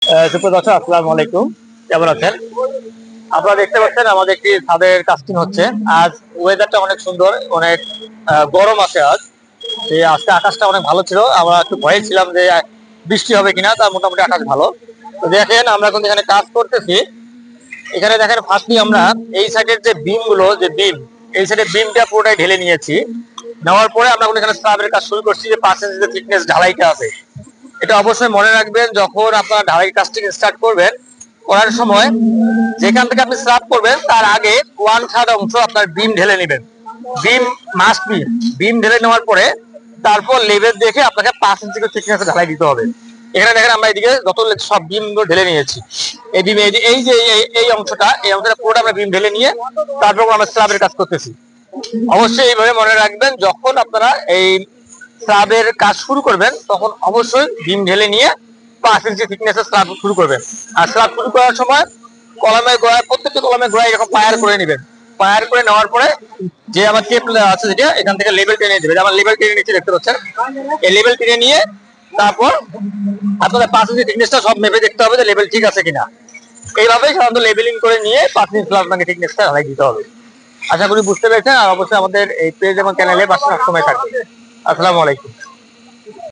সুপ্রিয় দর্শক, আসসালামু আলাইকুম। কেমন আছেন? আপনারা দেখতে পাচ্ছেন আমাদের একটি ছাদের কাস্টিং হচ্ছে। আজ ওয়েদারটা অনেক সুন্দর, অনেক গরম আছে আজ। আজকে আকাশটা অনেক ভালো ছিল, আমরা একটু ভয়ে ছিলাম যে বৃষ্টি হবে কিনা। তার মোটামুটি আকাশ ভালো। তো দেখেন আমরা কিন্তু এখানে কাজ করতেছি। এখানে দেখেন ফার্স্টলি আমরা এই সাইডের যে বিম গুলো, যে বিম, এই সাইডের বিমটা পুরোটাই ঢেলে নিয়েছি। নেওয়ার পরে আমরা কিন্তু এখানে স্ল্যাবের কাজ শুরু করছি। যে 5 ইঞ্চি যে থিকনেস ঢালাইটা আছে, এটা অবশ্যই মনে রাখবেন। যখন আপনারা ঢালাই কাজটি স্টার্ট করবেন, করার সময় যেখান থেকে আপনি স্ল্যাব করবেন তার আগে 1/3 অংশ আপনার বিম ঢেলে নেবেন। বিম মাস্ট বি। বিম ঢেলে নেওয়ার পরে তারপর লেভেল দেখে আপনাকে 5 ইঞ্চি থিকনেস ঢালাই দিতে হবে। এখানে দেখেন আমরা এদিকে যত সব বিম গুলো ঢেলে নিয়েছি। এই বিম, এই যে এই অংশটা, এই অংশটা পুরোটা আমরা বিম ঢেলে নিয়ে তারপর আমরা স্ল্যাবের কাজ করতেছি। অবশ্যই এইভাবে মনে রাখবেন, যখন আপনারা এই স্ল্যাবের কাজ শুরু করবেন তখন অবশ্যই বিম ঢেলে নিয়ে 5 ইঞ্চি থিকনেসের স্ল্যাব শুরু করবেন। আর স্ল্যাব শুরু করার সময় কলমের গোড়ায়, প্রত্যেকটি কলমের গোড়ায় এরকম পায়ার করে নেবেন। পায়ার করে নেওয়ার পরে যে আমার টেপ আছে, যেটা এখান থেকে লেবেল টেনে দেবে। আমার লেবেল টেনে নিচে দেখতে পাচ্ছেন, এই লেবেল টেনে নিয়ে তারপর আপনাদের 5 ইঞ্চি থিকনেসটা সব মেপে দেখতে হবে যে লেবেল ঠিক আছে কিনা। এইভাবেই সাধারণত লেবেলিং করে নিয়ে 5 ইঞ্চি আপনাকে থিকনেসটা ঢালাই দিতে হবে। আশা করি বুঝতে পেরেছেন। আর অবশ্যই আমাদের এই পেজ এবং চ্যানেলে পাশে সবসময় থাকবে। আসসালামু আলাইকুম।